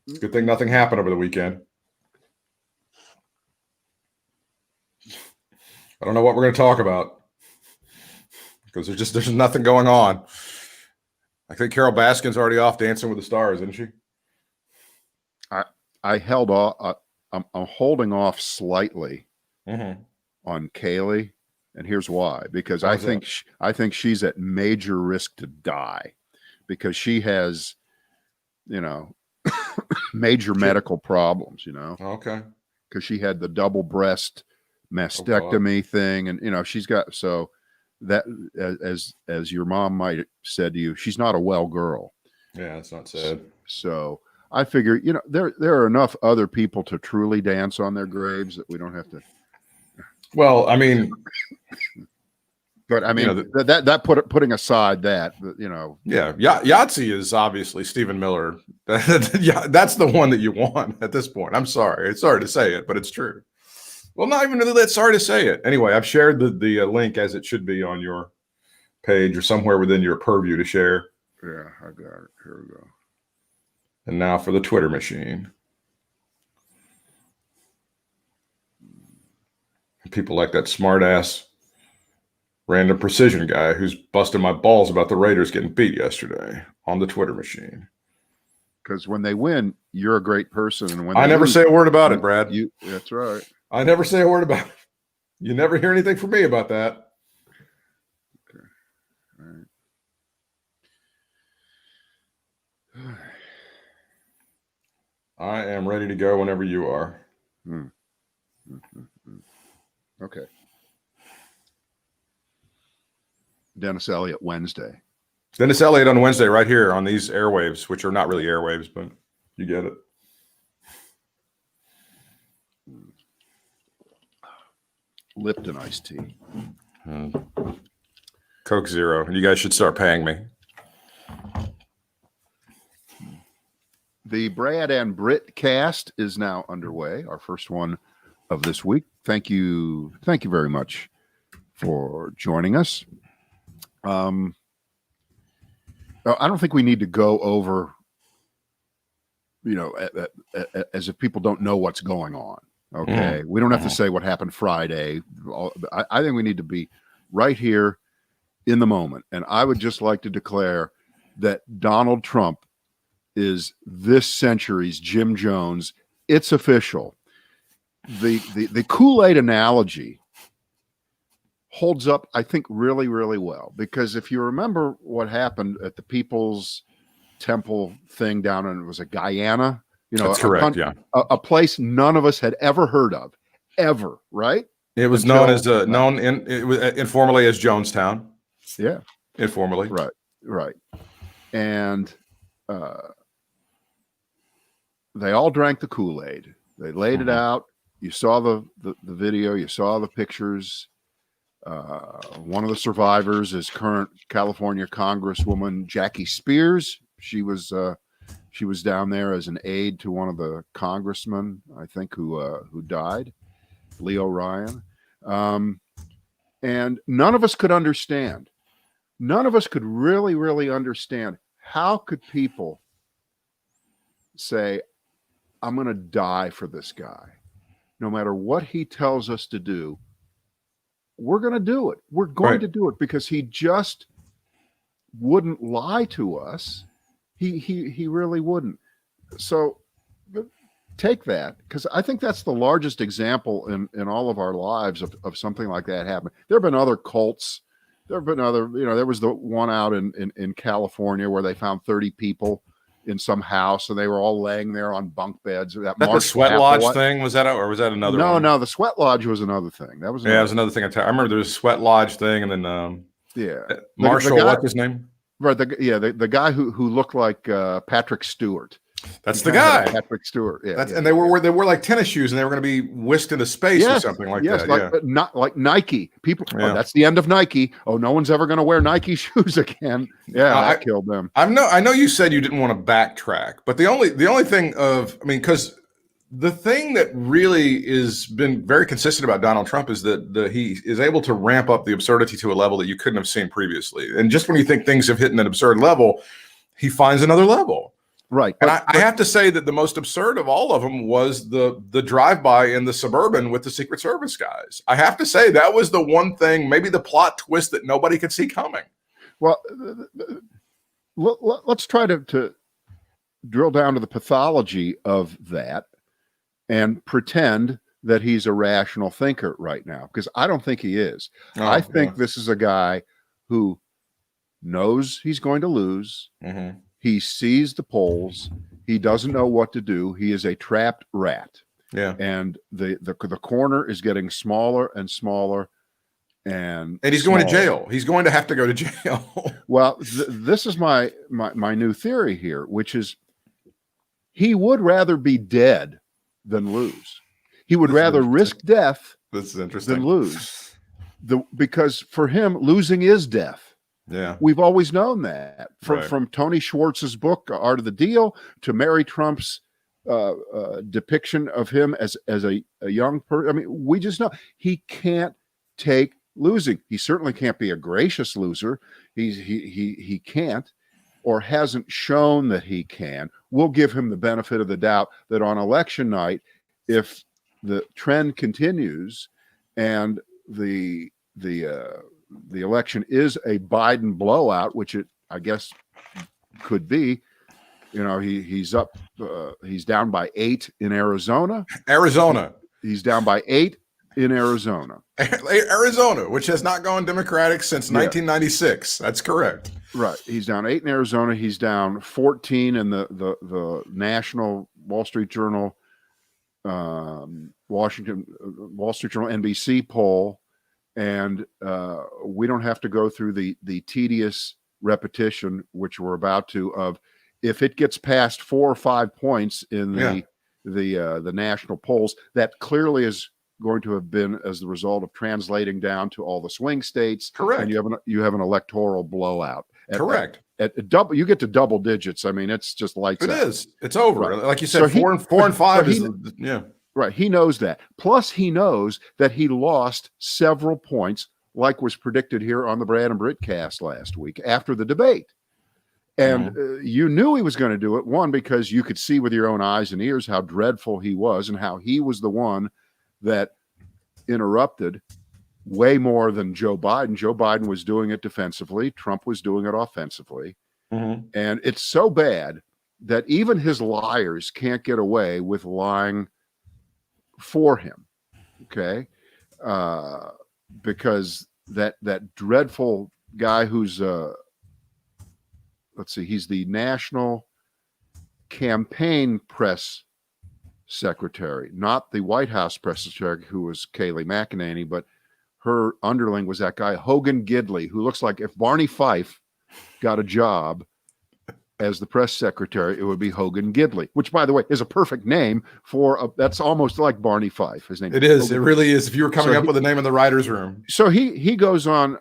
Good thing nothing happened over the weekend. I don't know what we're going to talk about because there's nothing going on. I think Carol Baskin's already off Dancing with the Stars, isn't she? I held off. I'm holding off slightly on Kaylee, and here's why. Because I think she's at major risk to die because she has, major medical problems. Okay. Because she had the double breast mastectomy thing, and she's got that as your mom might have said to you, she's not a well girl. Yeah, that's not sad. So I figure, there are enough other people to truly dance on their graves that we don't have to. Well, I mean, but I mean putting aside that, yeah, Yahtzee is obviously Stephen Miller. That's the one that you want at this point. I'm sorry to say it, but it's true. Well, not even that sorry to say it. Anyway, I've shared the link as it should be on your page or somewhere within your purview to share. Yeah, I got it. Here we go. And now for the Twitter machine. People like that smart-ass random precision guy who's busting my balls about the Raiders getting beat yesterday on the Twitter machine. Because when they win, you're a great person. And when I never say a word about it, Brad. That's right. I never say a word about it. You never hear anything from me about that. Okay. All right. I am ready to go whenever you are. Okay. Dennis Elliott Wednesday. Dennis Elliott on Wednesday right here on these airwaves, which are not really airwaves, but you get it. Lipton iced tea. Coke Zero. You guys should start paying me. The Brad and Britt cast is now underway. Our first one of this week. Thank you very much for joining us. I don't think we need to go over, as if people don't know what's going on. Okay, we don't have to say what happened Friday. I think we need to be right here in the moment. And I would just like to declare that Donald Trump is this century's Jim Jones. It's official. The Kool Aid analogy holds up, I think, really, really well. Because if you remember what happened at the People's Temple thing down in, it was a Guyana, that's correct. A place none of us had ever heard of, ever, right? It was known informally as Jonestown. Yeah, informally. Right. And they all drank the Kool Aid. They laid it out. You saw the video. You saw the pictures. One of the survivors is current California Congresswoman Jackie Spears. She was down there as an aide to one of the congressmen, I think, who died, Leo Ryan. And none of us could understand. None of us could really, really understand how could people say, I'm going to die for this guy. No matter what he tells us to do, we're going to do it. We're going to do it because he just wouldn't lie to us. He really wouldn't. So take that, because I think that's the largest example in all of our lives of something like that happening. There have been other cults. There have been other, there was the one out in California where they found 30 people in some house and they were all laying there on bunk beds. That the Sweat Lodge thing, was that, or was that another one? No, the Sweat Lodge was another thing. That was it was another thing. I remember there was a Sweat Lodge thing, and then Marshall, what's his name? Right, the guy who looked like Patrick Stewart. That's the guy, Patrick Stewart. Yeah, and they were like tennis shoes, and they were going to be whisked into space or something like that. But not like Nike. People, that's the end of Nike. Oh, no one's ever going to wear Nike shoes again. Yeah, I killed them. I know you said you didn't want to backtrack, but the only thing because the thing that really has been very consistent about Donald Trump is that he is able to ramp up the absurdity to a level that you couldn't have seen previously. And just when you think things have hit an absurd level, he finds another level. Right. And I have to say that the most absurd of all of them was the drive-by in the Suburban with the Secret Service guys. I have to say that was the one thing, maybe the plot twist that nobody could see coming. Well, let's try to drill down to the pathology of that and pretend that he's a rational thinker right now, because I don't think he is. I think this is a guy who knows he's going to lose. Mm-hmm. He sees the polls. He doesn't know what to do. He is a trapped rat. Yeah. And the corner is getting smaller and smaller. And he's going to jail. He's going to have to go to jail. Well, this is my new theory here, which is he would rather be dead than lose. He would rather risk death this is interesting. than lose. Because for him, losing is death. Yeah. We've always known that from Tony Schwartz's book, Art of the Deal, to Mary Trump's depiction of him as a young person. I mean, we just know he can't take losing. He certainly can't be a gracious loser. He can't, or hasn't shown that he can. We'll give him the benefit of the doubt that on election night, if the trend continues and the election is a Biden blowout, which it I guess could be, he's up, he's down by 8 in Arizona. He's down by 8 in Arizona, which has not gone Democratic since 1996. That's correct. Right. He's down 8 in Arizona. He's down 14 in the national Wall Street Journal, Wall Street Journal NBC poll. And we don't have to go through the tedious repetition, which we're about to, of if it gets past 4 or 5 points in the national polls, that clearly is going to have been as the result of translating down to all the swing states. Correct. And you have an electoral blowout. Correct. At double, you get to double digits. I mean, it's just lights out. It is. It's over. Right. Like you said, so 4 and 5 is Right. He knows that. Plus, he knows that he lost several points, like was predicted here on the Brad and Britt cast last week after the debate. And you knew he was going to do it, one, because you could see with your own eyes and ears how dreadful he was and how he was the one that interrupted way more than Joe Biden. Joe Biden was doing it defensively. Trump was doing it offensively. Mm-hmm. And it's so bad that even his liars can't get away with lying for him. Okay. Because that dreadful guy who's he's the National Campaign Press Secretary, not the White House Press Secretary, who was Kayleigh McEnany, but her underling was that guy Hogan Gidley, who looks like if Barney Fife got a job as the press secretary, it would be Hogan Gidley, which, by the way, is a perfect name for that's almost like Barney Fife. His name. It is. Hogan. It really is. If you were coming up with the name in the writer's room. So he goes on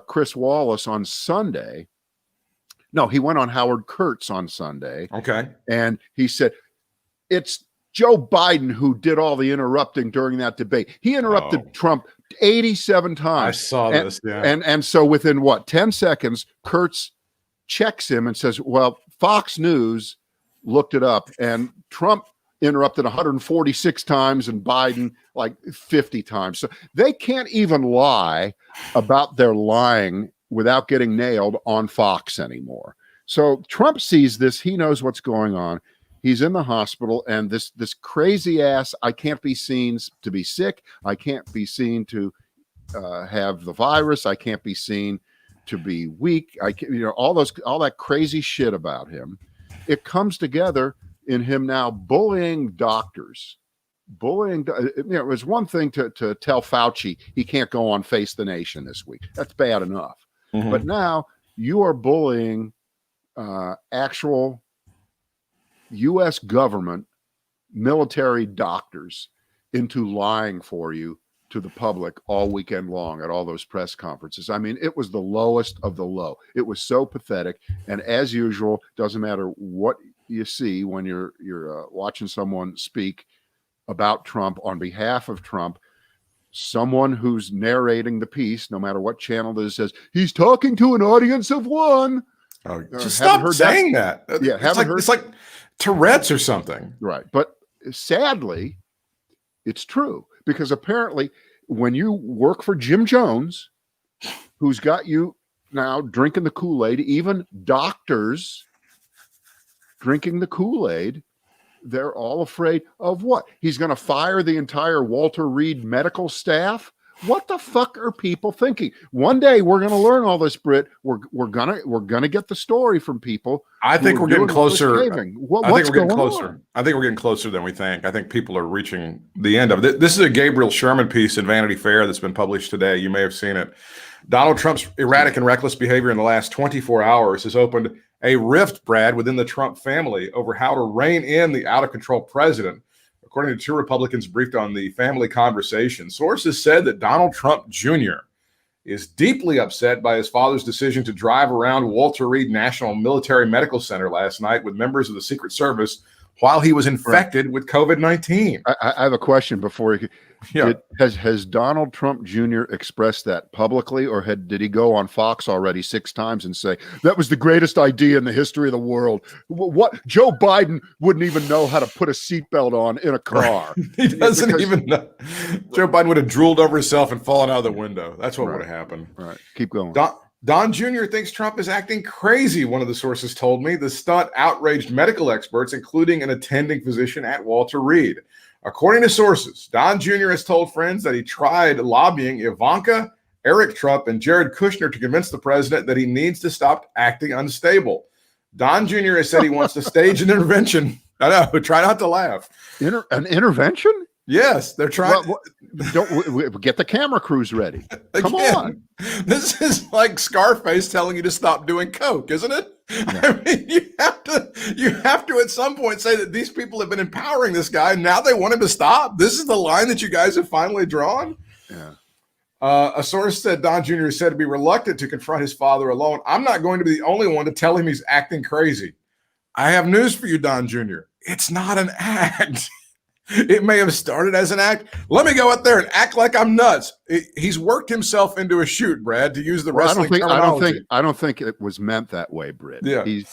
Chris Wallace on Sunday. No, he went on Howard Kurtz on Sunday. Okay. And he said, it's Joe Biden who did all the interrupting during that debate. He interrupted Trump 87 times. I saw this. Yeah. And so within 10 seconds, Kurtz checks him and says, well, Fox News looked it up, and Trump interrupted 146 times and Biden like 50 times. So they can't even lie about their lying without getting nailed on Fox anymore. So Trump sees this. He knows what's going on. He's in the hospital, and this crazy ass, I can't be seen to be sick. I can't be seen to have the virus. I can't be seen to be weak. I can, all that crazy shit about him. It comes together in him now bullying doctors. It was one thing to tell Fauci he can't go on Face the Nation this week. That's bad enough. Mm-hmm. But now you are bullying actual U.S. government military doctors into lying for you to the public all weekend long at all those press conferences. I mean, it was the lowest of the low. It was so pathetic. And as usual, doesn't matter what you see when you're watching someone speak about Trump on behalf of Trump, someone who's narrating the piece, no matter what channel this says, he's talking to an audience of one. Oh, just haven't stop heard saying that. Yeah, It's like Tourette's or something. Right. But sadly, it's true, because apparently when you work for Jim Jones, who's got you now drinking the Kool Aid, even doctors drinking the Kool Aid, they're all afraid of what? He's going to fire the entire Walter Reed medical staff. What the fuck are people thinking? One day we're going to learn all this, Britt. We're gonna get the story from people. I think we're getting closer. I think we're getting closer. I think we're getting closer than we think. I think people are reaching the end of it. This is a Gabriel Sherman piece in Vanity Fair that's been published today. You may have seen it. Donald Trump's erratic and reckless behavior in the last 24 hours has opened a rift, Brad, within the Trump family over how to rein in the out-of-control president. According to two Republicans briefed on the family conversation, sources said that Donald Trump Jr. is deeply upset by his father's decision to drive around Walter Reed National Military Medical Center last night with members of the Secret Service while he was infected with COVID-19. I have a question before you. Yeah. Has Donald Trump Jr. expressed that publicly, or did he go on Fox already 6 times and say that was the greatest idea in the history of the world? What Joe Biden wouldn't even know how to put a seatbelt on in a car. Right. He doesn't even know. Joe Biden would have drooled over himself and fallen out of the window. That's what would have happened. All right, keep going. Don Jr. thinks Trump is acting crazy, one of the sources told me. The stunt outraged medical experts, including an attending physician at Walter Reed. According to sources, Don Jr. has told friends that he tried lobbying Ivanka, Eric Trump, and Jared Kushner to convince the president that he needs to stop acting unstable. Don Jr. has said he wants to stage an intervention. I know, try not to laugh. An intervention? Yes, they're trying. Don't get the camera crews ready. Come on. This is like Scarface telling you to stop doing coke, isn't it? Yeah. I mean, you have to at some point say that these people have been empowering this guy. Now they want him to stop. This is the line that you guys have finally drawn. Yeah. A source said Don Jr. is said to be reluctant to confront his father alone. I'm not going to be the only one to tell him he's acting crazy. I have news for you, Don Jr. It's not an act. It may have started as an act. Let me go out there and act like I'm nuts. He's worked himself into a shoot, Brad, to use the wrestling terminology. I don't think it was meant that way, Britt. Yeah. He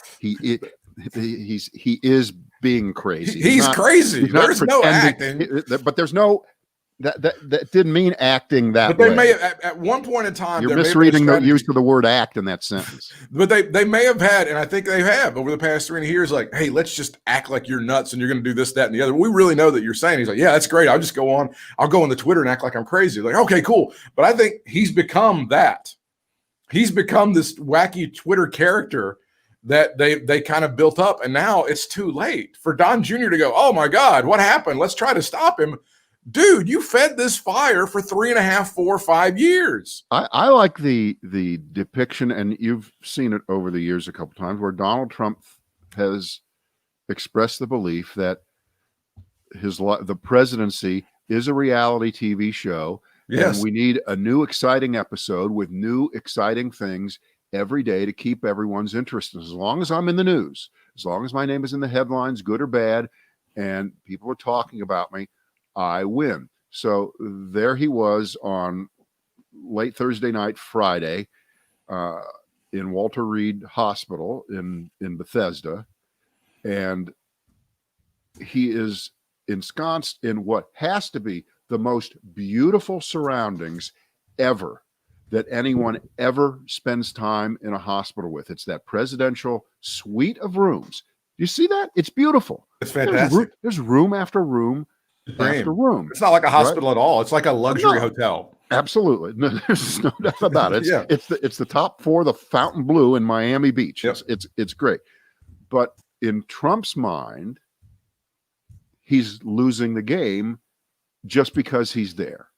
is being crazy. He's crazy. There's no acting. But there's no that didn't mean acting that way. But they way. may have, at one point in time. You're misreading the use of the word act in that sentence. But they may have had, and I think they have over the past 3 years, like, hey, let's just act like you're nuts and you're going to do this, that, and the other. We really know that you're saying. He's like, yeah, that's great. I'll just go on. I'll go on the Twitter and act like I'm crazy. Like, okay, cool. But I think he's become that. He's become this wacky Twitter character that they kind of built up. And now it's too late for Don Jr. to go, oh my God, what happened? Let's try to stop him. Dude, you fed this fire for 3.5, 4, 5 years. I like the depiction, and you've seen it over the years a couple times, where Donald Trump has expressed the belief that the presidency is a reality TV show. Yes. And we need a new exciting episode with new exciting things every day to keep everyone's interest. As long as I'm in the news, as long as my name is in the headlines, good or bad, and people are talking about me, I win. So there he was on late Thursday night, Friday, in Walter Reed Hospital in Bethesda. And he is ensconced in what has to be the most beautiful surroundings ever that anyone ever spends time in a hospital with. It's that presidential suite of rooms. You see that? It's beautiful. It's fantastic. There's room after room. After room. It's not like a hospital at all. It's like a luxury hotel. Absolutely. No, there's no doubt about it. Yeah. It's the top floor, the Fountain Blue in Miami Beach. Yep. It's great. But in Trump's mind, he's losing the game just because he's there.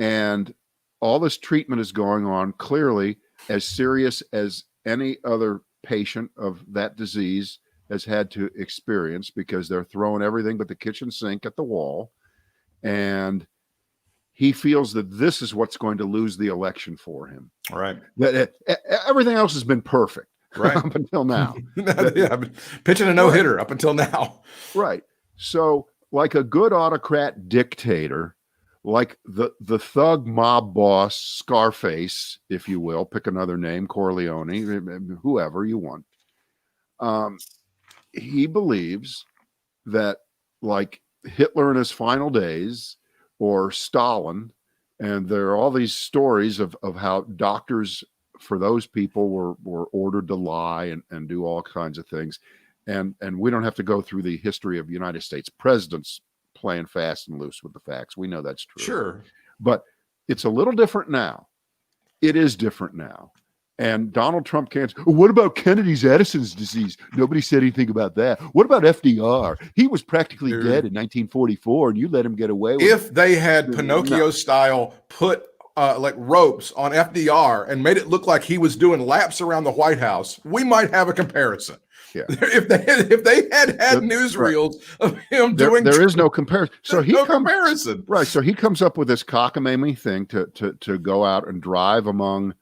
And all this treatment is going on, clearly as serious as any other patient of that disease has had to experience, because they're throwing everything but the kitchen sink at the wall. And he feels that this is what's going to lose the election for him. Right. That everything else has been perfect right up until now. Yeah, pitching a no-hitter up until now. Right. So like a good autocrat dictator, like the thug mob boss Scarface, if you will, pick another name, Corleone, whoever you want. He believes that like Hitler in his final days or Stalin, and there are all these stories of how doctors for those people were ordered to lie and do all kinds of things. And we don't have to go through the history of United States presidents playing fast and loose with the facts. We know that's true. Sure. But it's a little different now. It is different now. And Donald Trump can't. What about Kennedy's Edison's disease? Nobody said anything about that. What about FDR? He was practically dead in 1944, and you let him get away with it. If they had Pinocchio style put like ropes on FDR and made it look like he was doing laps around the White House, we might have a comparison. Yeah. If they had newsreels of him doing, there is no comparison. So he comparison, right? So he comes up with this cockamamie thing to go out and drive among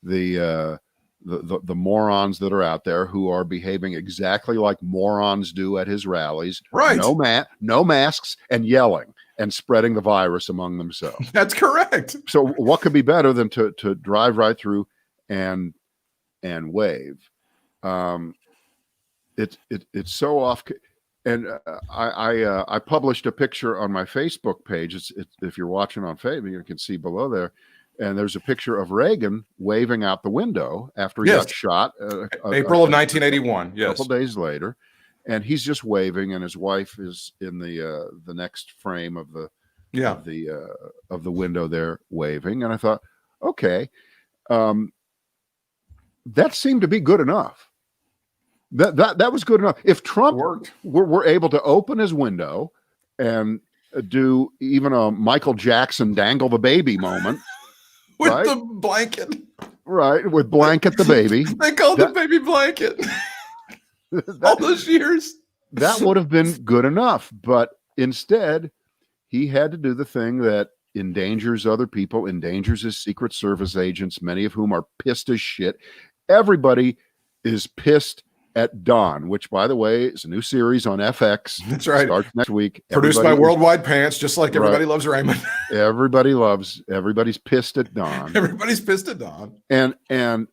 the morons that are out there who are behaving exactly like morons do at his rallies. Right? No masks and yelling and spreading the virus among themselves. That's correct. So what could be better than to drive right through and wave? It's so off. And I published a picture on my Facebook page. It's if you're watching on Facebook, you can see below there. And there's a picture of Reagan waving out the window after he got shot. April of 1981. Yes, a couple days later, and he's just waving, and his wife is in the next frame of the window there waving. And I thought, okay, that seemed to be good enough. That was good enough. If Trump were able to open his window and do even a Michael Jackson dangle the baby moment. With the blanket. Right, with blanket the baby. They called the baby blanket. All those years. That would have been good enough. But instead, he had to do the thing that endangers other people, endangers his Secret Service agents, many of whom are pissed as shit. Everybody is pissed at Dawn, which, by the way, is a new series on FX. That's right. Starts next week. Produced by Worldwide Pants, just like Everybody Loves Raymond. Everybody's pissed at Dawn. Everybody's pissed at Dawn. And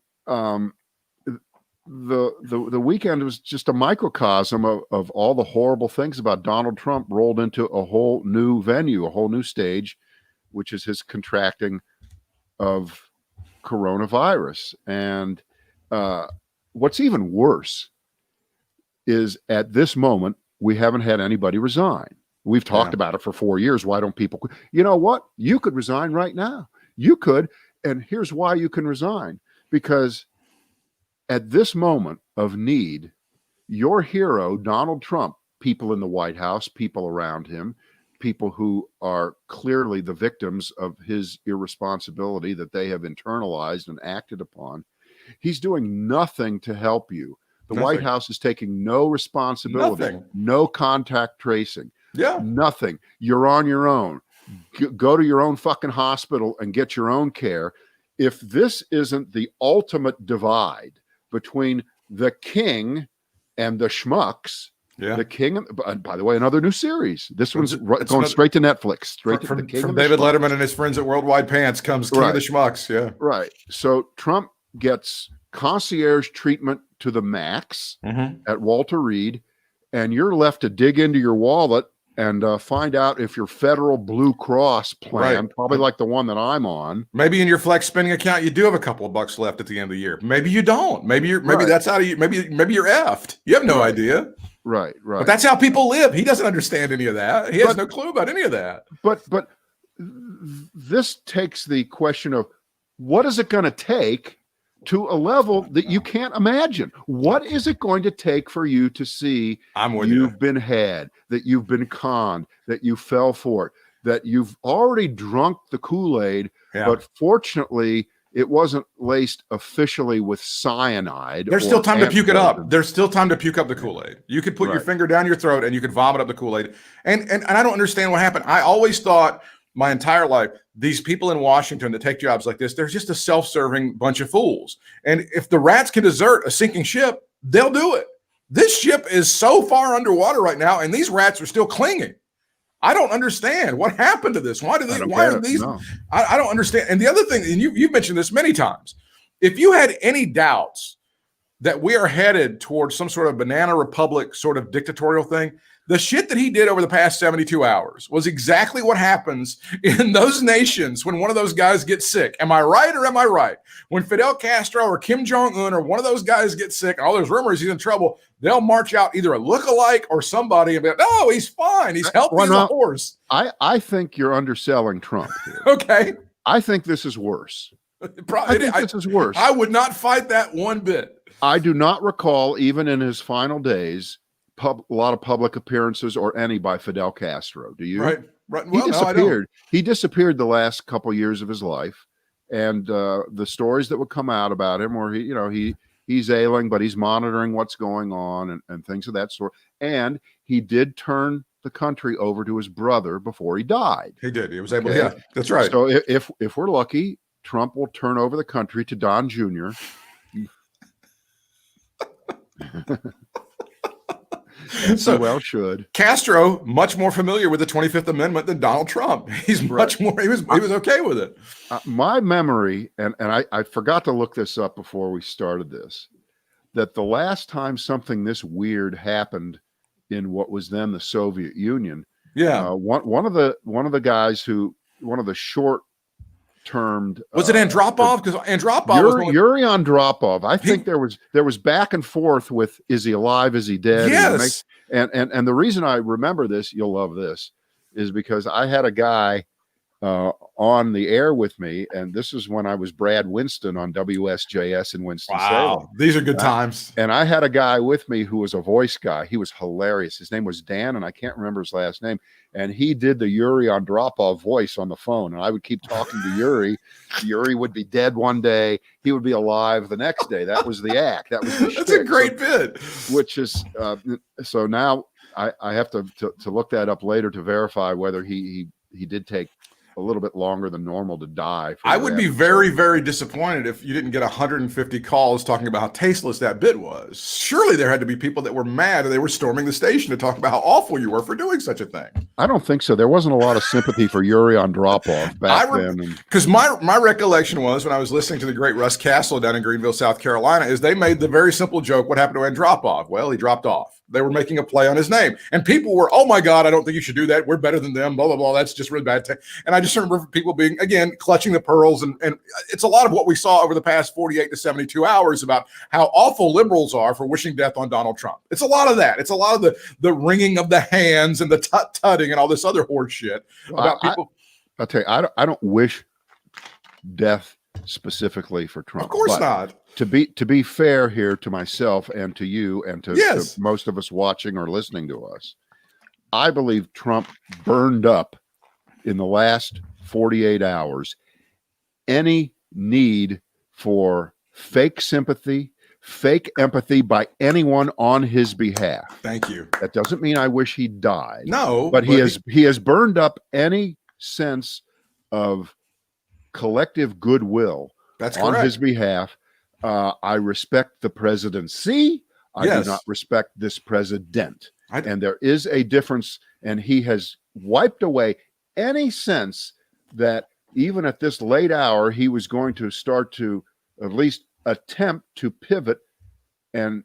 the weekend was just a microcosm of all the horrible things about Donald Trump rolled into a whole new venue, a whole new stage, which is his contracting of coronavirus. And what's even worse is at this moment, we haven't had anybody resign. We've talked about it for 4 years. Why don't people quit? You know what? You could resign right now. You could. And here's why you can resign. Because at this moment of need, your hero, Donald Trump, people in the White House, people around him, people who are clearly the victims of his irresponsibility that they have internalized and acted upon, he's doing nothing to help you. The White House is taking no responsibility, no contact tracing, nothing. You're on your own. Go to your own fucking hospital and get your own care. If this isn't the ultimate divide between the king and the schmucks, the king, and by the way, another new series. This one's going straight to Netflix. Straight to the king. From David Letterman and his friends at Worldwide Pants comes King of the Schmucks. Yeah. Right. So Trump gets concierge treatment to the max at Walter Reed, and you're left to dig into your wallet and find out if your federal Blue Cross plan, probably like the one that I'm on. Maybe in your flex spending account, you do have a couple of bucks left at the end of the year. Maybe you don't. Maybe that's out of you. Maybe you're effed. You have no idea. Right. But that's how people live. He doesn't understand any of that. He has no clue about any of that. But this takes the question of what is it going to take to a level that you can't imagine. What is it going to take for you to see you've been had, that you've been conned, that you fell for it, that you've already drunk the Kool Aid, but fortunately it wasn't laced officially with cyanide. There's still time to puke it up. There's still time to puke up the Kool Aid. You could put your finger down your throat and you could vomit up the Kool Aid. And I don't understand what happened. I always thought my entire life, these people in Washington that take jobs like this, they're just a self-serving bunch of fools. And if the rats can desert a sinking ship, they'll do it. This ship is so far underwater right now, and these rats are still clinging. I don't understand what happened to this. Why are these? No. I don't understand. And the other thing, and you've mentioned this many times, if you had any doubts that we are headed towards some sort of banana republic sort of dictatorial thing, the shit that he did over the past 72 hours was exactly what happens in those nations when one of those guys gets sick. Am I right or am I right? When Fidel Castro or Kim Jong-un or one of those guys gets sick, and all there's rumors he's in trouble, they'll march out either a lookalike or somebody and be like, no, he's fine. He's healthy as a horse. I think you're underselling Trump here. Okay. I think this is worse. This is worse. I would not fight that one bit. I do not recall, even in his final days, a lot of public appearances or any by Fidel Castro. Do you? Right. Well, he disappeared. No, he disappeared the last couple of years of his life, and the stories that would come out about him, where he's ailing, but he's monitoring what's going on and things of that sort. And he did turn the country over to his brother before he died. He did. He was able to. Yeah, that's right. So if we're lucky, Trump will turn over the country to Don Jr. So well should. Castro much more familiar with the 25th Amendment than Donald Trump. He's much more. He was okay with it. My memory, and I forgot to look this up before we started this, that the last time something this weird happened in what was then the Soviet Union, one of the guys one of the short termed was it Andropov? Because Andropov was Yuri Andropov. I think there was back and forth with, is he alive, is he dead? Yes. And the reason I remember this, you'll love this, is because I had a guy on the air with me, and this is when I was Brad Winston on WSJS in Winston-Salem. Wow, these are good times. And I had a guy with me who was a voice guy. He was hilarious. His name was Dan, and I can't remember his last name. And he did the Yuri Andropov voice on the phone. And I would keep talking to Yuri. Yuri would be dead one day. He would be alive the next day. That was the act. That was the That's a great bit. Which is, so now I have to look that up later to verify whether he did take a little bit longer than normal to die. I would be very, very disappointed if you didn't get 150 calls talking about how tasteless that bit was. Surely there had to be people that were mad and they were storming the station to talk about how awful you were for doing such a thing. I don't think so. There wasn't a lot of sympathy for Yuri Andropov back then. Because my recollection was when I was listening to the great Russ Castle down in Greenville, South Carolina, is they made the very simple joke, what happened to Andropov? Well, he dropped off. They were making a play on his name. And people were, oh my God, I don't think you should do that. We're better than them, blah, blah, blah. That's just really bad. And I just remember people being, again, clutching the pearls. And it's a lot of what we saw over the past 48 to 72 hours about how awful liberals are for wishing death on Donald Trump. It's a lot of that. It's a lot of the wringing of the hands and the tut-tutting and all this other horse shit about people. I'll tell you, I don't wish death specifically for Trump. Of course not. To be fair here to myself and to you and to most of us watching or listening to us, I believe Trump burned up in the last 48 hours any need for fake sympathy, fake empathy by anyone on his behalf. Thank you. That doesn't mean I wish he died. No, but he has burned up any sense of collective goodwill on his behalf. I respect the presidency. I do not respect this president. And there is a difference. And he has wiped away any sense that even at this late hour, he was going to start to at least attempt to pivot and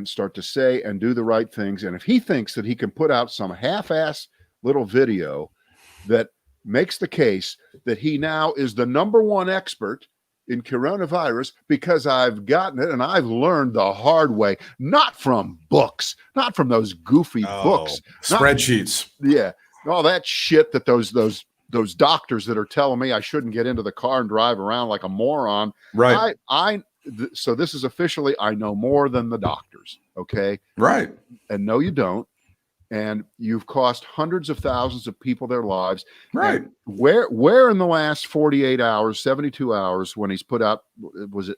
start to say and do the right things. And if he thinks that he can put out some half-ass little video that makes the case that he now is the #1 expert in coronavirus because I've gotten it and I've learned the hard way, not from books, not from those goofy books, spreadsheets. All that shit that those doctors that are telling me I shouldn't get into the car and drive around like a moron. Right. So this is officially, I know more than the doctors. Okay. Right. And no, you don't. And you've cost hundreds of thousands of people their lives. Right. And where in the last 48 hours, 72 hours, when he's put out,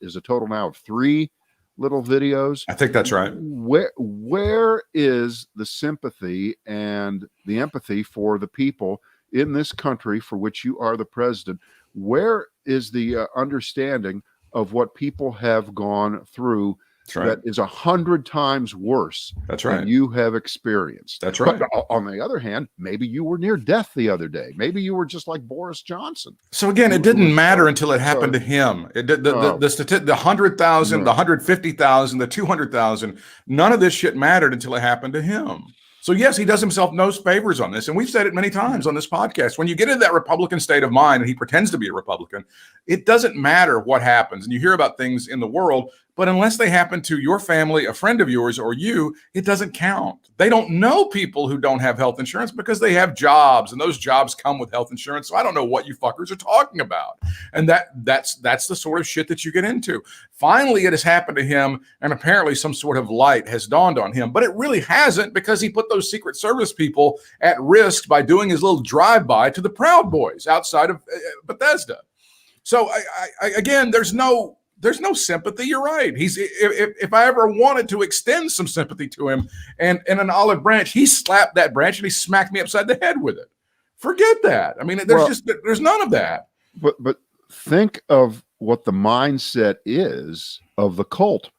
is a total now of 3 little videos? I think that's right. Where is the sympathy and the empathy for the people in this country for which you are the president? Where is the understanding of what people have gone through That's right. that is 100 times worse That's right. than you have experienced. That's right. But on the other hand, maybe you were near death the other day. Maybe you were just like Boris Johnson. So again, it didn't matter until it happened to him. The 100,000, the 150,000, the 200,000, none of this shit mattered until it happened to him. So yes, he does himself no favors on this. And we've said it many times on this podcast. When you get into that Republican state of mind and he pretends to be a Republican, it doesn't matter what happens. And you hear about things in the world, but unless they happen to your family, a friend of yours, or you, it doesn't count. They don't know people who don't have health insurance because they have jobs, and those jobs come with health insurance. So I don't know what you fuckers are talking about. And that's the sort of shit that you get into. Finally, it has happened to him, and apparently some sort of light has dawned on him, but it really hasn't, because he put those Secret Service people at risk by doing his little drive-by to the Proud Boys outside of Bethesda. So again, there's no sympathy. You're right. If I ever wanted to extend some sympathy to him and an olive branch, he slapped that branch and he smacked me upside the head with it. Forget that. I mean, there's none of that. But think of what the mindset is of the cult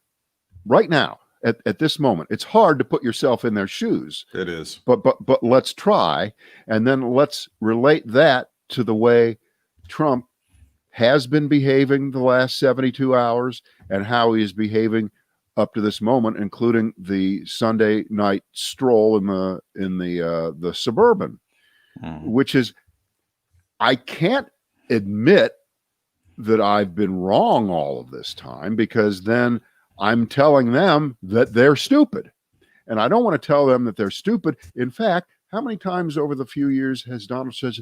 right now at this moment. It's hard to put yourself in their shoes. It is. But let's try, and then let's relate that to the way Trump has been behaving the last 72 hours and how he is behaving up to this moment, including the Sunday night stroll in the Suburban, which is, I can't admit that I've been wrong all of this time, because then I'm telling them that they're stupid. And I don't want to tell them that they're stupid. In fact, how many times over the few years has Donald said,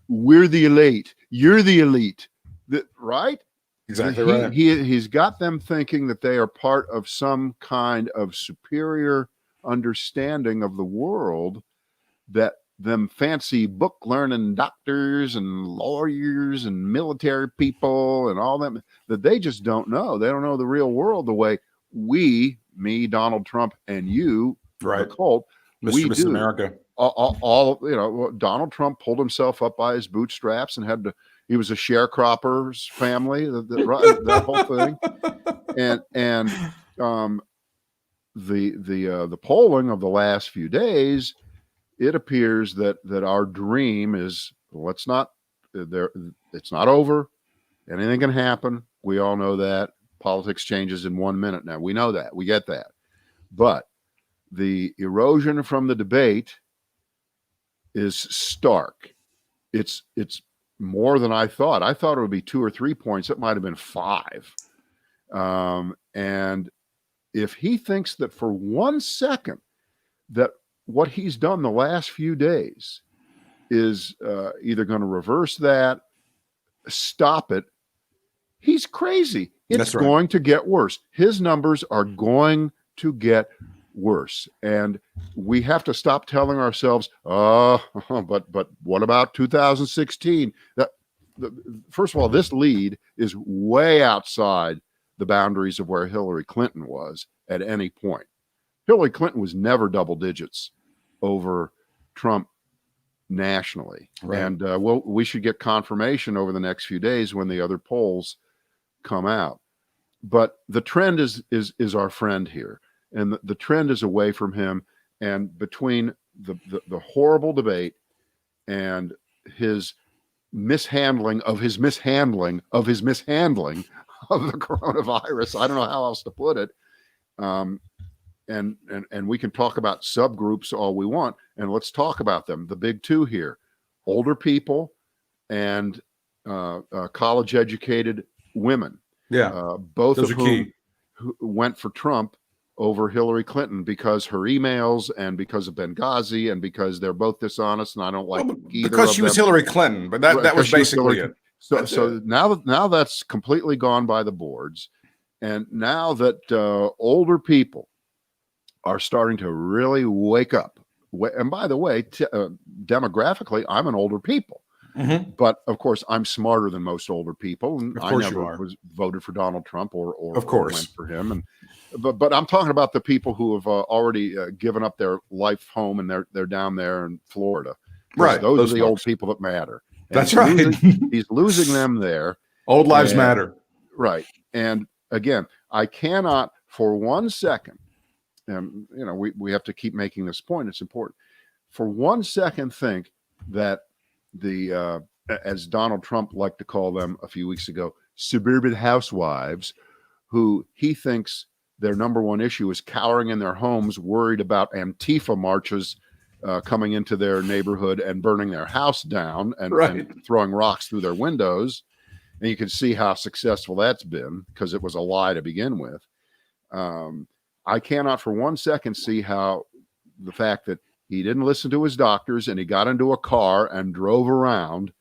"We're the elite, you're the elite"? Right? Exactly right. He's got them thinking that they are part of some kind of superior understanding of the world, that them fancy book learning doctors and lawyers and military people and all them, that they just don't know. They don't know the real world the way we, me, Donald Trump, and you, right, the cult, Mr. we Miss do. America. All Donald Trump pulled himself up by his bootstraps and had to. He was a sharecropper's family, that whole thing, and the polling of the last few days, it appears that our dream is, it's not over. Anything can happen. We all know that. Politics changes in 1 minute now. We know that. We get that. But the erosion from the debate is stark. It's more than I thought. I thought it would be 2 or 3 points. It might have been 5. And if he thinks that for 1 second that what he's done the last few days is either going to reverse that, stop it, he's crazy. It's going to get worse. His numbers are going to get worse. And we have to stop telling ourselves, but what about 2016? First of all, this lead is way outside the boundaries of where Hillary Clinton was at any point. Hillary Clinton was never double digits over Trump nationally. Right. And we should get confirmation over the next few days when the other polls come out. But the trend is our friend here. And the trend is away from him. And between the horrible debate and his mishandling of the coronavirus, I don't know how else to put it. And we can talk about subgroups all we want, and let's talk about them. The big two here: older people and college educated women. Yeah, both those of whom who went for Trump over Hillary Clinton because her emails and because of Benghazi and because they're both dishonest, and I don't like either because of she them. was Hillary Clinton, but that was basically it. So now that's completely gone by the boards, and now that older people are starting to really wake up. And by the way, demographically, I'm an older people. Mm-hmm. But of course, I'm smarter than most older people, and I never was voted for Donald Trump or went for him. But I'm talking about the people who have already given up their life home and they're down there in Florida. Right, those are the old people that matter. And that's right. He's losing them there. Old lives matter. Right. And again, I cannot for 1 second, and we have to keep making this point, it's important, for 1 second think that the as Donald Trump liked to call them a few weeks ago, suburban housewives, who he thinks their number one issue is cowering in their homes, worried about Antifa marches coming into their neighborhood and burning their house down and throwing rocks through their windows. And you can see how successful that's been, because it was a lie to begin with. I cannot for 1 second see how the fact that he didn't listen to his doctors and he got into a car and drove around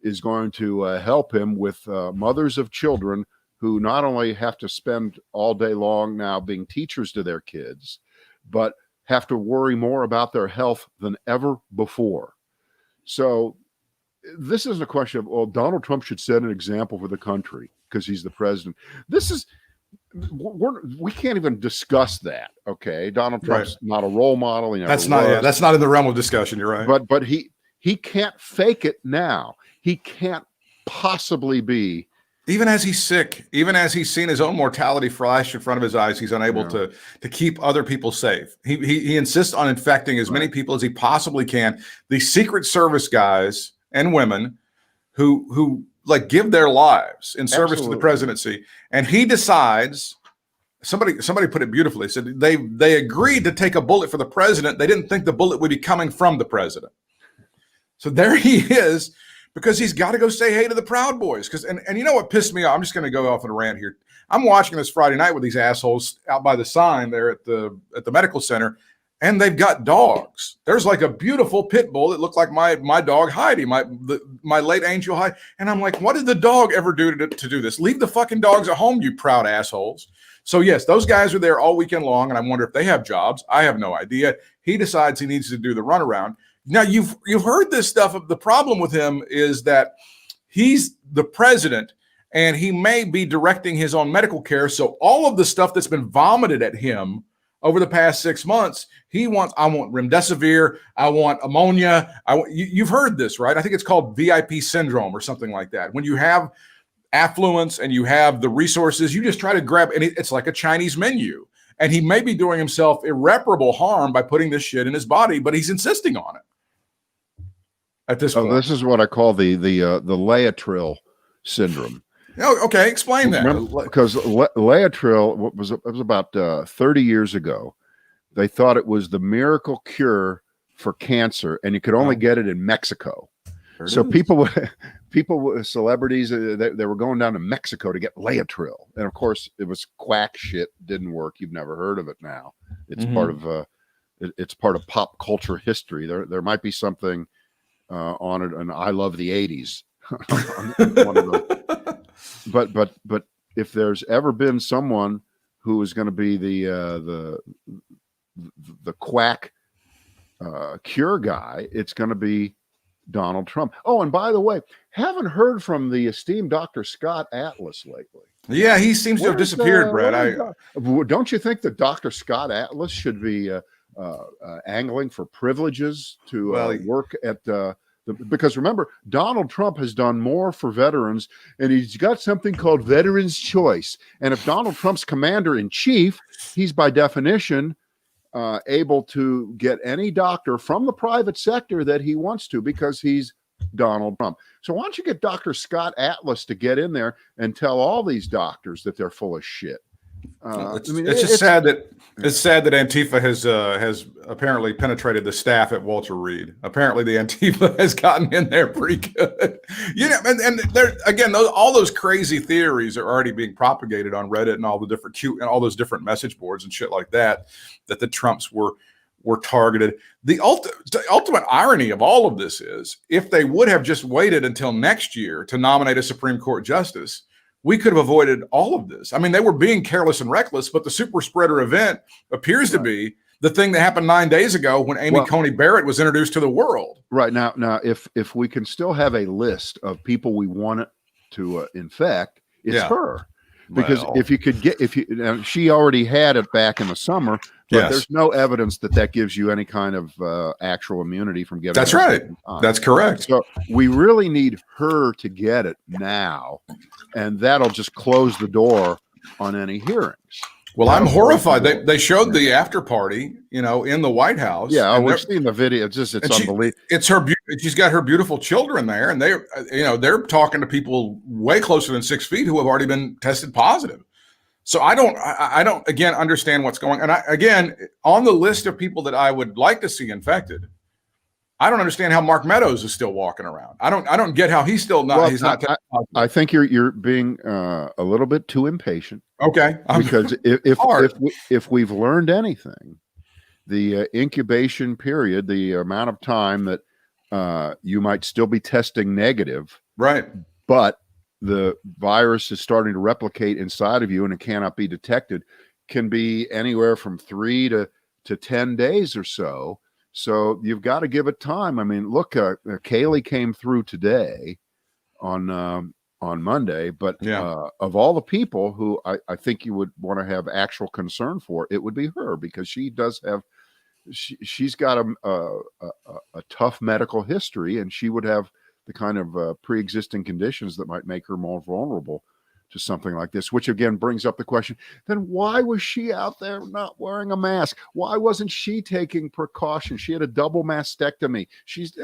is going to help him with mothers of children who not only have to spend all day long now being teachers to their kids, but have to worry more about their health than ever before. So this isn't a question of, well, Donald Trump should set an example for the country because he's the president. We can't even discuss that. Okay. Donald Trump's not a role model. That's not in the realm of discussion. You're right. But he can't fake it now. He can't possibly be. Even as he's sick, even as he's seen his own mortality flash in front of his eyes, he's unable to keep other people safe. He insists on infecting as many people as he possibly can. These Secret Service guys and women who like give their lives in service to the presidency, and he decides. Somebody put it beautifully. Said they agreed to take a bullet for the president. They didn't think the bullet would be coming from the president. So there he is. Because he's got to go say hey to the Proud Boys. And you know what pissed me off? I'm just going to go off on a rant here. I'm watching this Friday night with these assholes out by the sign there at the medical center, and they've got dogs. There's like a beautiful pit bull that looked like my dog Heidi, my late angel Heidi. And I'm like, what did the dog ever do to do this? Leave the fucking dogs at home, you proud assholes. So yes, those guys are there all weekend long, and I wonder if they have jobs. I have no idea. He decides he needs to do the runaround. Now, you've heard this stuff. The problem with him is that he's the president and he may be directing his own medical care. So all of the stuff that's been vomited at him over the past 6 months, I want remdesivir, I want ammonia. You've heard this, right? I think it's called VIP syndrome or something like that. When you have affluence and you have the resources, you just try to grab, and it's like a Chinese menu. And he may be doing himself irreparable harm by putting this shit in his body, but he's insisting on it. At this point, this is what I call the Laetrile syndrome. Oh, okay, explain that. Because Laetrile it was about 30 years ago. They thought it was the miracle cure for cancer, and you could only get it in Mexico. So people, celebrities, they were going down to Mexico to get Laetrile, and of course, it was quack shit. Didn't work. You've never heard of it now. It's part of pop culture history. There might be something on it, and I love the 80s. One of those. But if there's ever been someone who is going to be the quack cure guy, it's going to be Donald Trump. Oh, and by the way, haven't heard from the esteemed Dr. Scott Atlas lately. Yeah, he seems to have disappeared, Brett. Don't you think that Dr. Scott Atlas should be angling for privileges to work at because remember, Donald Trump has done more for veterans, and he's got something called Veterans Choice. And if Donald Trump's commander in chief, he's by definition able to get any doctor from the private sector that he wants to, because he's Donald Trump. So why don't you get Dr. Scott Atlas to get in there and tell all these doctors that they're full of shit? It's sad that Antifa has apparently penetrated the staff at Walter Reed. Apparently, the Antifa has gotten in there pretty good. And there again, all those crazy theories are already being propagated on Reddit and all the different all those different message boards and shit like that. That the Trumps were targeted. The ultimate irony of all of this is, if they would have just waited until next year to nominate a Supreme Court justice, we could have avoided all of this. I mean, they were being careless and reckless, but the super spreader event appears to be the thing that happened 9 days ago when Amy Coney Barrett was introduced to the world. Right now, if we can still have a list of people we want to infect, it's her. Because she already had it back in the summer, but there's no evidence that gives you any kind of actual immunity from getting it. That's right. That's correct. So we really need her to get it now, and that'll just close the door on any hearings. Well, I'm horrified. They showed the after party, in the White House. Yeah, we've seen the video. It's unbelievable. It's her. She's got her beautiful children there, and they're talking to people way closer than 6 feet who have already been tested positive. So I don't again understand what's going on. And again, on the list of people that I would like to see infected, I don't understand how Mark Meadows is still walking around. I don't get how he's still not. Well, he's not. I think you're being a little bit too impatient. Okay, because if we've learned anything, the incubation period, the amount of time that you might still be testing negative, right? But the virus is starting to replicate inside of you and it cannot be detected, can be anywhere from 3 to 10 days or so. So you've got to give it time. I mean, look, Kaylee came through today on Monday, but of all the people who I think you would want to have actual concern for, it would be her, because she does have, she's got a tough medical history, and she would have the kind of pre-existing conditions that might make her more vulnerable to something like this, which again brings up the question, then why was she out there not wearing a mask? Why wasn't she taking precautions? She had a double mastectomy. She's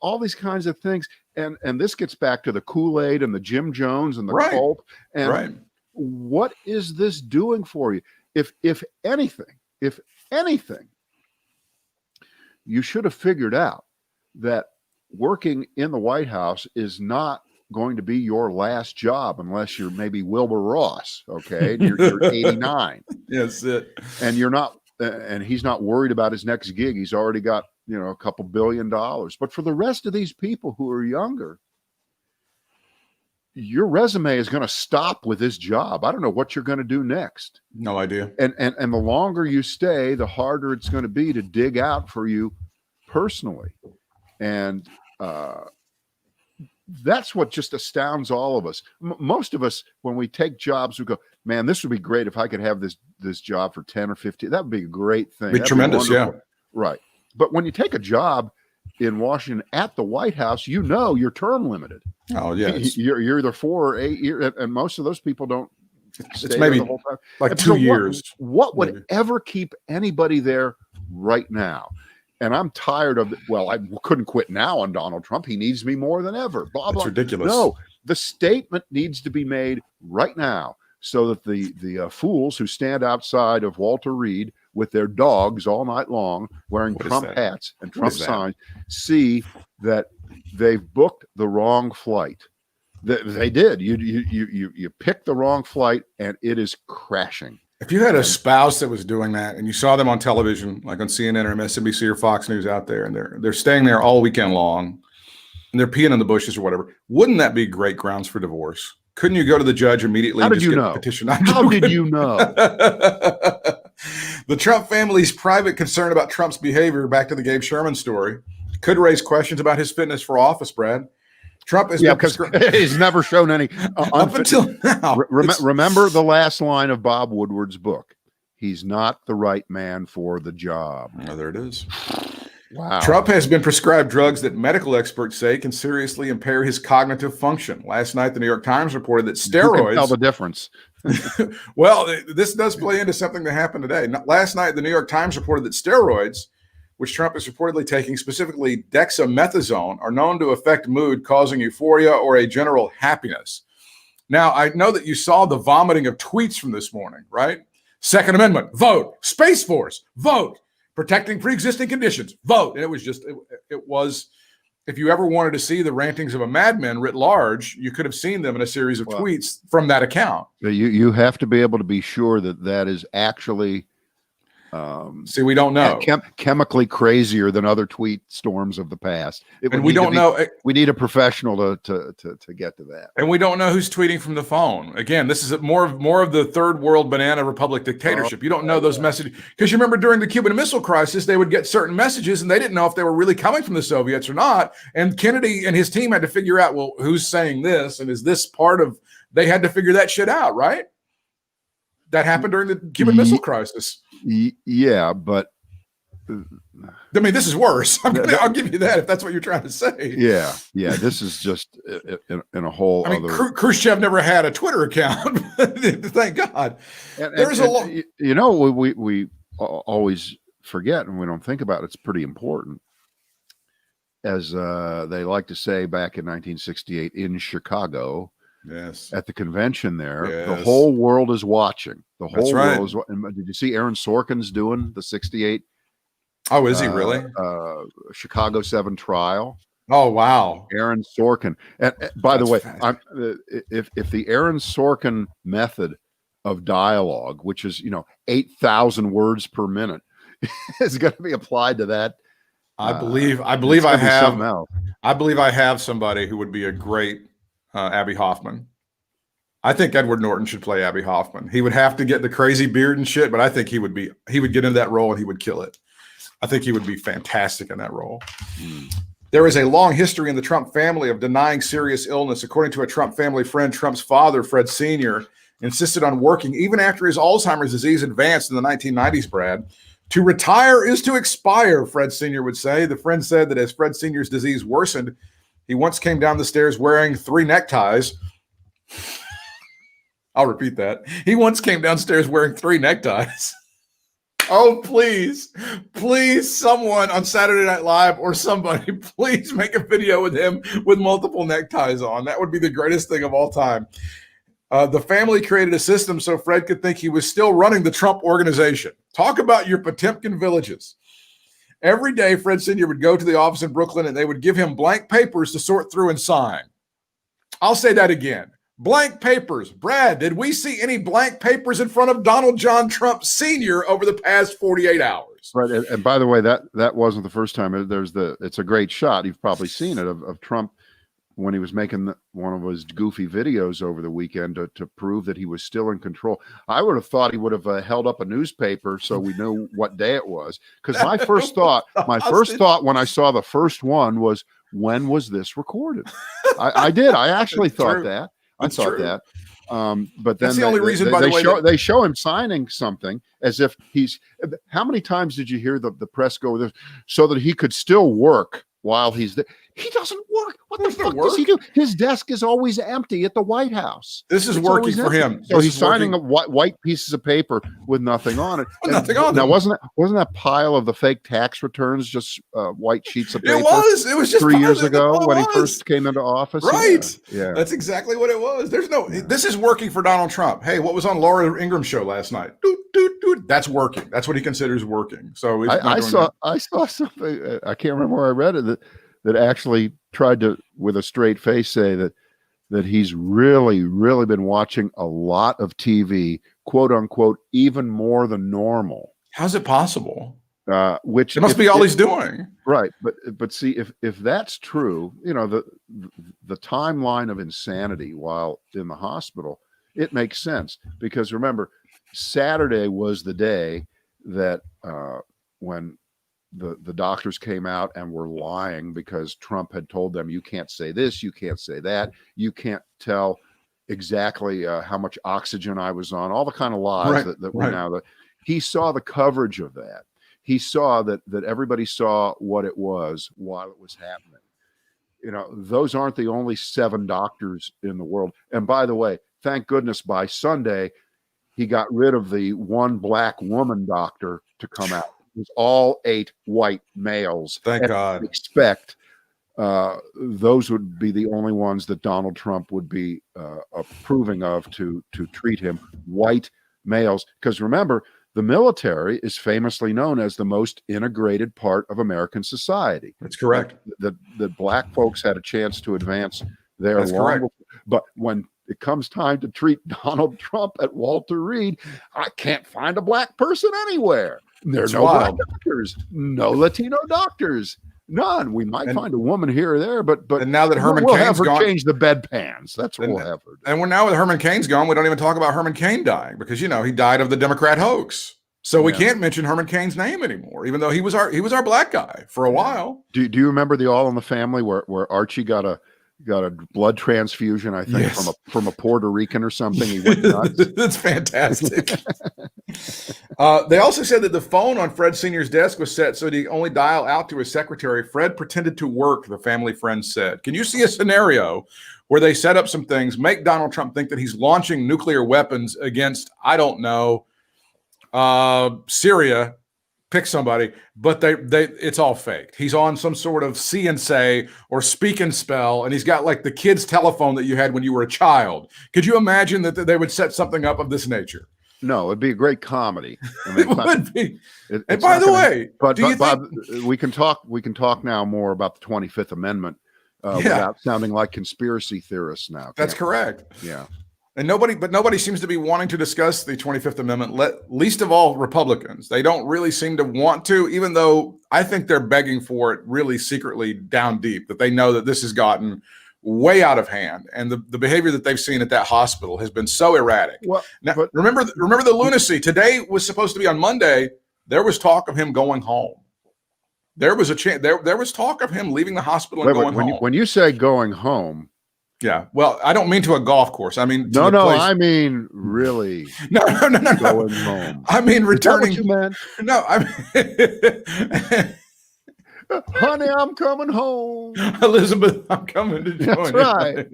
all these kinds of things. And this gets back to the Kool Aid and the Jim Jones and the cult. And what is this doing for you? If anything, you should have figured out that working in the White House is not going to be your last job unless you're maybe Wilbur Ross. Okay. You're 89. Yes. And you're not, and he's not worried about his next gig. He's already got, a couple $1 billion. But for the rest of these people who are younger, your resume is going to stop with this job. I don't know what you're going to do next. No idea. And the longer you stay, the harder it's going to be to dig out for you personally. And that's what just astounds all of us. Most of us, when we take jobs, we go, man, this would be great if I could have this job for 10 or 15. That would be a great thing. Be tremendous, yeah. Right. But when you take a job in Washington at the White House, you're term limited. Oh, yes. You're either 4 or 8 years, and most of those people don't stay it's maybe the whole time. Like 2 years. What would ever keep anybody there right now? And I'm tired of it. Well, I couldn't quit now on Donald Trump. He needs me more than ever. Blah, blah. It's ridiculous. No, the statement needs to be made right now so that the fools who stand outside of Walter Reed with their dogs all night long wearing Trump hats and Trump signs see that they've booked the wrong flight. They did. You picked the wrong flight, and it is crashing. If you had a spouse that was doing that and you saw them on television, like on CNN or MSNBC or Fox News out there, and they're staying there all weekend long and they're peeing in the bushes or whatever, wouldn't that be great grounds for divorce? Couldn't you go to the judge immediately? How and did you know? Petition? How did you know? The Trump family's private concern about Trump's behavior, back to the Gabe Sherman story, could raise questions about his fitness for office, Brad. Trump has because he's never shown any up until now. Remember the last line of Bob Woodward's book. He's not the right man for the job. Oh, there it is. Wow. Trump has been prescribed drugs that medical experts say can seriously impair his cognitive function. Last night, the New York Times reported that steroids. You can tell the difference. Well, this does play into something that happened today. Last night, the New York Times reported that steroids, which Trump is reportedly taking, specifically dexamethasone, are known to affect mood, causing euphoria or a general happiness. Now, I know that you saw the vomiting of tweets from this morning, right? Second Amendment, vote. Space Force, vote. Protecting pre-existing conditions, vote. And it was just, it was, if you ever wanted to see the rantings of a madman writ large, you could have seen them in a series of tweets from that account. You have to be able to be sure that is actually see, we don't know. Chemically crazier than other tweet storms of the past. And we don't know. We need a professional to get to that. And we don't know who's tweeting from the phone. Again, this is more of the third world banana republic dictatorship. You don't know those messages. Because you remember during the Cuban Missile Crisis, they would get certain messages and they didn't know if they were really coming from the Soviets or not. And Kennedy and his team had to figure out, well, who's saying this? And is this part of, they had to figure that shit out, right? That happened during the Cuban Missile Crisis. Yeah, but I mean, this is worse. I'll give you that if that's what you're trying to say. Yeah. This is just in a whole I mean, other. Khrushchev never had a Twitter account. Thank God. There's a lot. We always forget, and we don't think about it. It's pretty important. As they like to say back in 1968 in Chicago, yes, at the convention there, yes, the whole world is watching. The whole right. world is. Did you see Aaron Sorkin's doing the 68? Oh, is he really? Chicago 7 trial. Oh, wow. Aaron Sorkin. And by the way, if the Aaron Sorkin method of dialogue, which is 8,000 words per minute, is going to be applied to that. I believe I have somebody who would be a great Abby Hoffman. I think Edward Norton should play Abby Hoffman. He would have to get the crazy beard and shit, but I think he would get into that role and he would kill it. I think he would be fantastic in that role. There is a long history in the Trump family of denying serious illness. According to a Trump family friend, Trump's father, Fred Sr., insisted on working even after his Alzheimer's disease advanced in the 1990s, Brad. To retire is to expire, Fred Sr. would say. The friend said that as Fred Sr.'s disease worsened, he once came down the stairs wearing 3 neckties. I'll repeat that. He once came downstairs wearing 3 neckties. Oh, please, someone on Saturday Night Live or somebody, please make a video with him with multiple neckties on. That would be the greatest thing of all time. The family created a system so Fred could think he was still running the Trump organization. Talk about your Potemkin villages. Every day, Fred Sr. would go to the office in Brooklyn and they would give him blank papers to sort through and sign. I'll say that again. Blank papers. Brad, did we see any blank papers in front of Donald John Trump Sr. over the past 48 hours? Right. And by the way, that wasn't the first time. It's a great shot. You've probably seen it of Trump when he was making one of his goofy videos over the weekend to prove that he was still in control. I would have thought he would have held up a newspaper so we knew what day it was. Because my first thought when I saw the first one was, when was this recorded? I did. I actually thought that. I thought that. But then that's the only reason, by the way, they show him signing something as if he's. How many times did you hear the press go with this so that he could still work while he's there? He doesn't work. What the fuck does he do? His desk is always empty at the White House. This is working for him. So he's signing white pieces of paper with nothing on it. Nothing on it. Now, wasn't that pile of the fake tax returns just white sheets of paper? It was just 3 years ago when he first came into office. Right. Yeah. That's exactly what it was. This is working for Donald Trump. Hey, what was on Laura Ingram's show last night? That's working. That's what he considers working. So I saw something. I can't remember where I read it that actually tried to, with a straight face, say that he's really, really been watching a lot of TV, quote unquote, even more than normal. How's it possible? Which it must be all he's doing, right? But see, if that's true, the timeline of insanity while in the hospital, it makes sense, because remember, Saturday was the day that when the doctors came out and were lying because Trump had told them, you can't say this, you can't say that, you can't tell exactly how much oxygen I was on, all the kind of lies that we now. He saw the coverage of that. He saw that everybody saw what it was while it was happening. Those aren't the only 7 doctors in the world. And by the way, thank goodness by Sunday, he got rid of the one black woman doctor to come out. It was all 8 white males. Thank God. Expect those would be the only ones that Donald Trump would be approving of to treat him, white males. Because remember, the military is famously known as the most integrated part of American society. That's correct. That black folks had a chance to advance there. That's correct. But when it comes time to treat Donald Trump at Walter Reed, I can't find a black person anywhere. There are no black doctors, no Latino doctors, none. We might find a woman here or there, but and now that Herman we'll Cain's have her gone, change the bedpans. That's what we'll have her do. And now with Herman Cain's gone, we don't even talk about Herman Cain dying, because he died of the Democrat hoax. So we can't mention Herman Cain's name anymore, even though he was our black guy for a while. Do you remember the All in the Family where Archie got a got a blood transfusion, I think, Yes. from a Puerto Rican or something. He went nuts. That's fantastic. They also said that the phone on Fred Sr.'s desk was set so that he only dial out to his secretary. Fred pretended to work, the family friend said. Can you see a scenario where they set up some things, make Donald Trump think that he's launching nuclear weapons against, I don't know, Syria, pick somebody, but they it's all faked. He's on some sort of see and say or speak and spell, and he's got like the kid's telephone that you had when you were a child. Could you imagine that they would set something up of this nature? No, it'd be a great comedy. I mean, it would be. And by the way, but Bob, we can talk now more about the 25th Amendment without sounding like conspiracy theorists now. That's correct. Yeah. And nobody seems to be wanting to discuss the 25th Amendment, least of all Republicans. They don't really seem to want to, even though I think they're begging for it really secretly down deep, that they know that this has gotten way out of hand. And the behavior that they've seen at that hospital has been so erratic. Well, now, remember the lunacy. Today was supposed to be on Monday. There was talk of him going home. There was there was talk of him leaving the hospital and going home. When you say going home, yeah, well, I don't mean to a golf course. I mean no. I mean really. No. Going home. I mean returning. Is that what you meant? No, I mean, honey, I'm coming home. Elizabeth, I'm coming to join. That's right.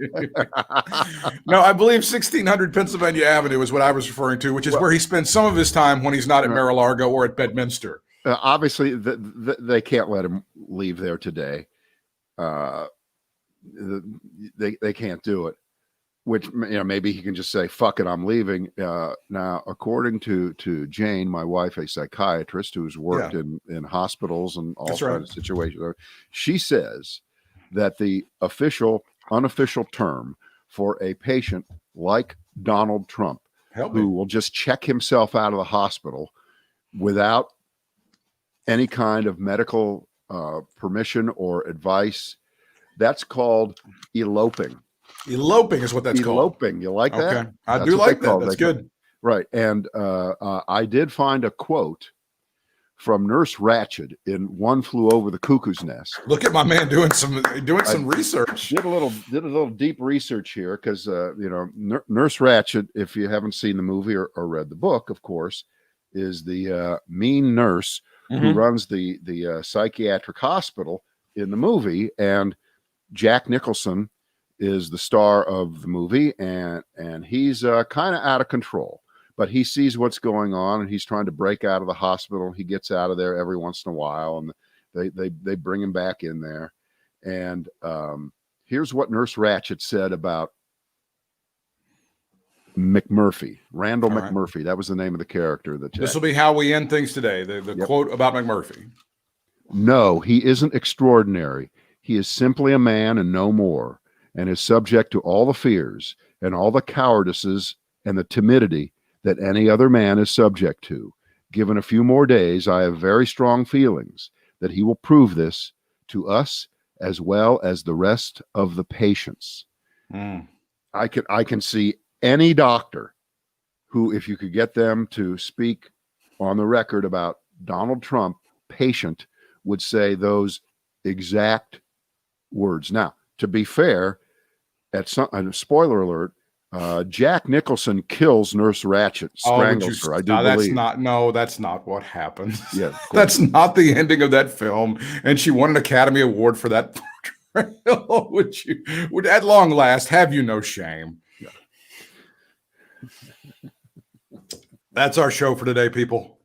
No, I believe 1600 Pennsylvania Avenue is what I was referring to, which is where he spends some of his time when he's not at Mar-a-Lago or at Bedminster. Obviously, they can't let him leave there today. They can't do it, which maybe he can just say, fuck it, I'm leaving. Now, according to Jane, my wife, a psychiatrist who's worked in hospitals and all kinds of situations, she says that the unofficial term for a patient like Donald Trump, who will just check himself out of the hospital without any kind of medical permission or advice, that's called eloping. Eloping is what that's called. Eloping. You like that? Okay. I do like that. That's good. Right. And I did find a quote from Nurse Ratched in One Flew Over the Cuckoo's Nest. Look at my man doing some research. Did a little deep research here because Nurse Ratched, if you haven't seen the movie or read the book, of course, is the mean nurse who runs the psychiatric hospital in the movie, and Jack Nicholson is the star of the movie, and he's kind of out of control, but he sees what's going on, and he's trying to break out of the hospital. He gets out of there every once in a while, and they bring him back in there. And here's what Nurse Ratched said about McMurphy, Randall McMurphy. That was the name of the character. This will be how we end things today. The quote about McMurphy. No, he isn't extraordinary. He is simply a man and no more, and is subject to all the fears and all the cowardices and the timidity that any other man is subject to. Given a few more days, I have very strong feelings that he will prove this to us as well as the rest of the patients. I can see any doctor who, if you could get them to speak on the record about Donald Trump, patient, would say those exact words. Now, to be fair, spoiler alert, Jack Nicholson kills Nurse Ratched, strangles her. I do believe. That's not what happened. Yeah, that's not the ending of that film. And she won an Academy Award for that portrayal. Would at long last have you no shame? Yeah. That's our show for today, people.